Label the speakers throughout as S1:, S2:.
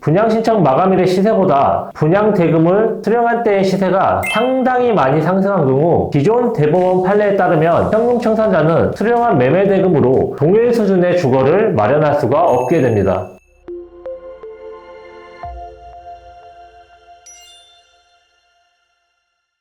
S1: 분양 신청 마감일의 시세보다 분양 대금을 수령한 때의 시세가 상당히 많이 상승한 경우 기존 대법원 판례에 따르면 현금 청산자는 수령한 매매 대금으로 동일 수준의 주거를 마련할 수가 없게 됩니다.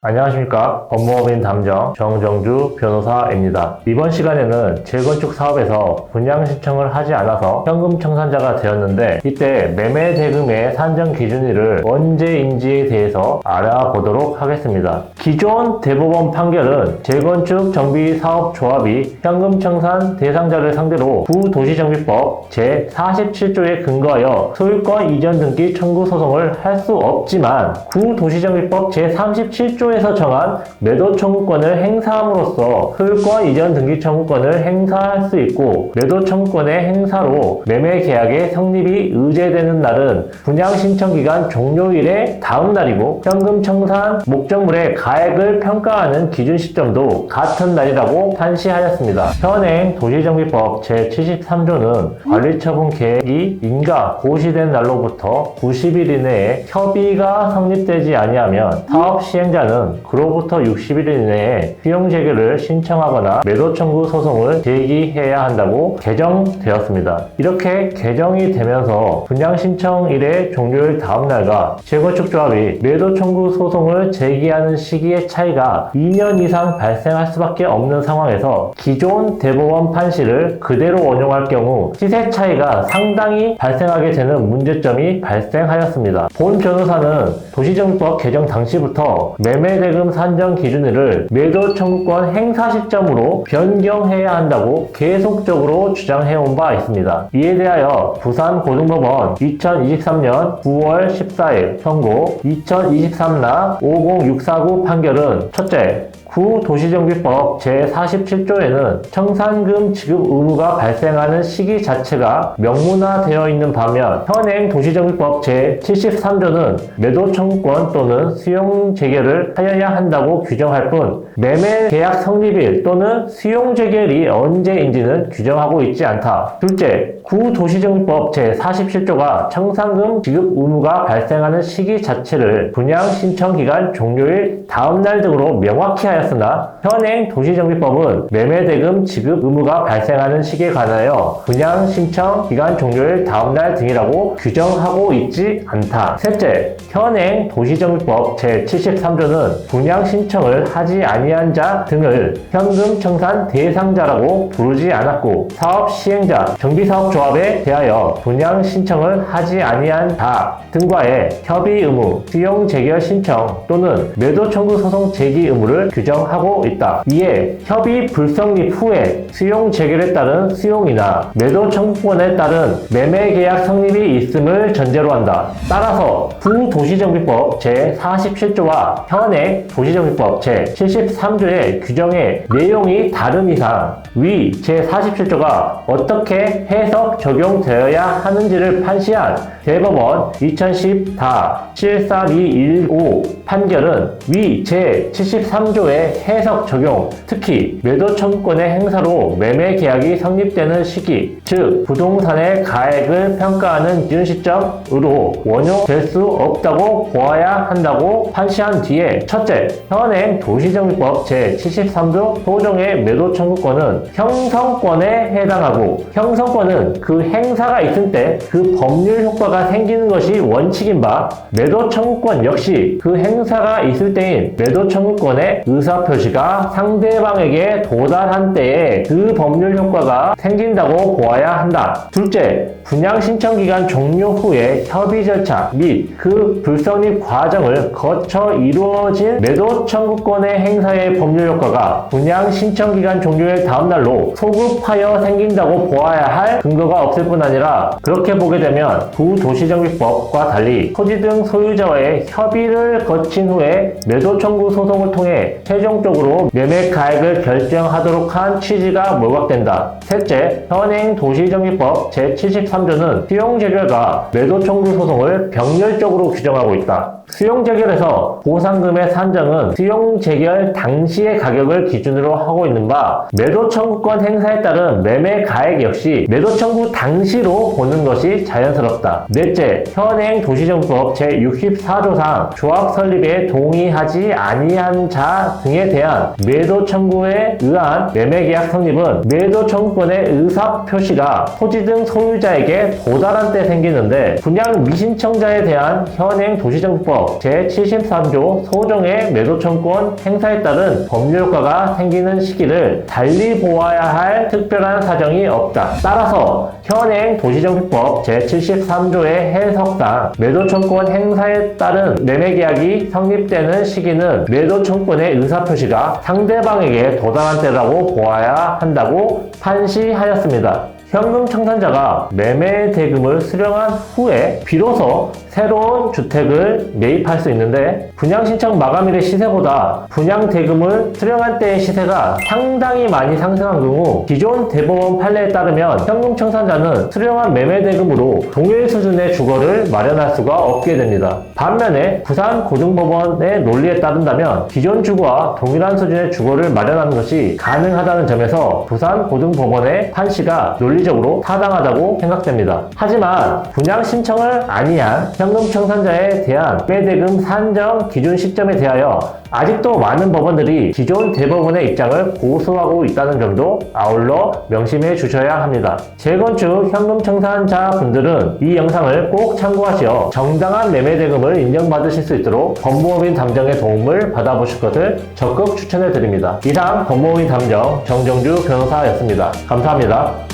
S1: 안녕하십니까. 법무법인 담정 정정주 변호사입니다. 이번 시간에는 재건축 사업에서 분양 신청을 하지 않아서 현금 청산자가 되었는데 이때 매매 대금의 산정 기준일을 언제인지에 대해서 알아보도록 하겠습니다. 기존 대법원 판결은 재건축 정비사업조합이 현금 청산 대상자를 상대로 구도시정비법 제47조에 근거하여 소유권 이전 등기 청구 소송을 할 수 없지만 구도시정비법 제37조에 에서 정한 매도 청구권을 행사함으로써 소유권 이전 등기 청구권을 행사할 수 있고 매도 청구권의 행사로 매매 계약의 성립이 의제되는 날은 분양 신청 기간 종료일의 다음 날이고 현금 청산 목적물의 가액을 평가하는 기준 시점도 같은 날이라고 판시하였습니다. 현행 도시정비법 제73조는 관리처분 계획이 인가 고시된 날로부터 90일 이내에 협의가 성립되지 아니하면 사업 시행자는 그로부터 60일 이내에 수용 재개를 신청하거나 매도 청구 소송을 제기해야 한다고 개정되었습니다. 이렇게 개정이 되면서 분양 신청일의 종료일 다음 날과 재건축 조합이 매도 청구 소송을 제기하는 시기의 차이가 2년 이상 발생할 수밖에 없는 상황에서 기존 대법원 판시를 그대로 원용할 경우 시세 차이가 상당히 발생하게 되는 문제점이 발생하였습니다. 본 변호사는 도시정비법 개정 당시부터 매매 대금 산정 기준일을 매도 청구권 행사 시점으로 변경해야 한다고 계속적으로 주장해온 바 있습니다. 이에 대하여 부산고등법원 2023년 9월 14일 선고 2023나 50649 판결은 첫째, 구도시정비법 제47조에는 청산금 지급 의무가 발생하는 시기 자체가 명문화되어 있는 반면 현행 도시정비법 제73조는 매도 청구권 또는 수용 재개를 하여야 한다고 규정할 뿐 매매 계약 성립일 또는 수용 재개일이 언제인지는 규정하고 있지 않다. 둘째, 구도시정비법 제47조가 청산금 지급 의무가 발생하는 시기 자체를 분양 신청 기간 종료일 다음 날 등으로 명확히 하였으나 현행 도시정비법은 매매대금 지급 의무가 발생하는 시기에 관하여 분양 신청 기간 종료일 다음 날 등이라고 규정하고 있지 않다. 셋째, 현행 도시정비법 제73조는 분양 신청을 하지 아니한 자 등을 현금 청산 대상자라고 부르지 않았고 사업 시행자, 정비사업조합에 대하여 분양 신청을 하지 아니한 자 등과의 협의 의무, 수용 재결 신청 또는 매도 청구 소송 제기 의무를 규정하고 있다. 이에 협의 불성립 후에 수용 재결에 따른 수용이나 매도 청구권에 따른 매매 계약 성립이 있음을 전제로 한다. 따라서 구도시정비법 제47조와 현행 도시정비법 제73조의 규정의 내용이 다른 이상 위 제47조가 어떻게 해석 적용되어야 하는지를 판시한 대법원 2010-74215 판결은 위 제73조의 해석 적용, 특히 매도 청구권의 행사로 매매 계약이 성립되는 시기, 즉 부동산의 가액을 평가하는 기준 시점으로 원용될 수 없다고 보아야 한다고 판시한 뒤에 첫째, 현행 도시정비법 제73조 소정의 매도 청구권은 형성권에 해당하고 형성권은 그 행사가 있을 때 그 법률 효과가 생기는 것이 원칙인 바 매도 청구권 역시 그 행사가 있을 때인 매도 청구권의 의사표시가 상대방에게 도달한 때에 그 법률 효과가 생긴다고 보아야 한다. 둘째, 분양 신청 기간 종료 후에 협의 절차 및 그 불성립 과정을 거쳐 이루어진 매도 청구권의 행사의 법률 효과가 분양 신청 기간 종료일 다음 날로 소급하여 생긴다고 보아야 할 근거가 없을 뿐 아니라 그렇게 보게 되면 구도시정비법과 달리 토지 등 소유자와의 협의를 거친 후에 매도 청구 소송을 통해 최종적으로 매매 가액을 결정하도록 한 취지가 몰각된다. 셋째, 현행 도시정비법 제73조는 수용재결과 매도 청구 소송을 병렬적으로 규정하고 있다. 수용재결에서 보상금의 산정은 수용재결 당시의 가격을 기준으로 하고 있는 바 매도 청구권 행사에 따른 매매 가액 역시 매도 청구 당시로 보는 것이 자연스럽다. 넷째, 현행 도시정법 제64조상 조합 설립에 동의하지 아니한 자 등에 대한 매도 청구에 의한 매매계약 성립은 매도 청구권의 의사표시가 토지 등 소유자에게 도달한 때 생기는데, 분양 미신청자에 대한 현행 도시정법 제73조 소정의 매도 청구권 행사에 따른 법률 효과가 생기는 시기를 달리 보아야 할 특별한 사정이 없다. 따라서 현행 도시정비법 제73조의 해석상 매도 청구권 행사에 따른 매매계약이 성립되는 시기는 매도 청구권의 의사표시가 상대방에게 도달한 때라고 보아야 한다고 판시하였습니다. 현금 청산자가 매매 대금을 수령한 후에 비로소 새로운 주택을 매입할 수 있는데, 분양신청 마감일의 시세보다 분양 대금을 수령한 때의 시세가 상당히 많이 상승한 경우 기존 대법원 판례에 따르면 현금 청산자는 수령한 매매 대금으로 동일 수준의 주거를 마련할 수가 없게 됩니다. 반면에 부산고등법원의 논리에 따른다면 기존 주거와 동일한 수준의 주거를 마련하는 것이 가능하다는 점에서 부산고등법원의 판시가 논리적으로 타당하다고 생각됩니다. 하지만 분양 신청을 아니한 현금 청산자에 대한 매매대금 산정 기준 시점에 대하여 아직도 많은 법원들이 기존 대법원의 입장을 고수하고 있다는 점도 아울러 명심해 주셔야 합니다. 재건축 현금 청산자 분들은 이 영상을 꼭 참고하시어 정당한 매매대금을 인정받으실 수 있도록 법무법인 담정의 도움을 받아보실 것을 적극 추천해 드립니다. 이상 법무법인 담정 정정주 변호사였습니다. 감사합니다.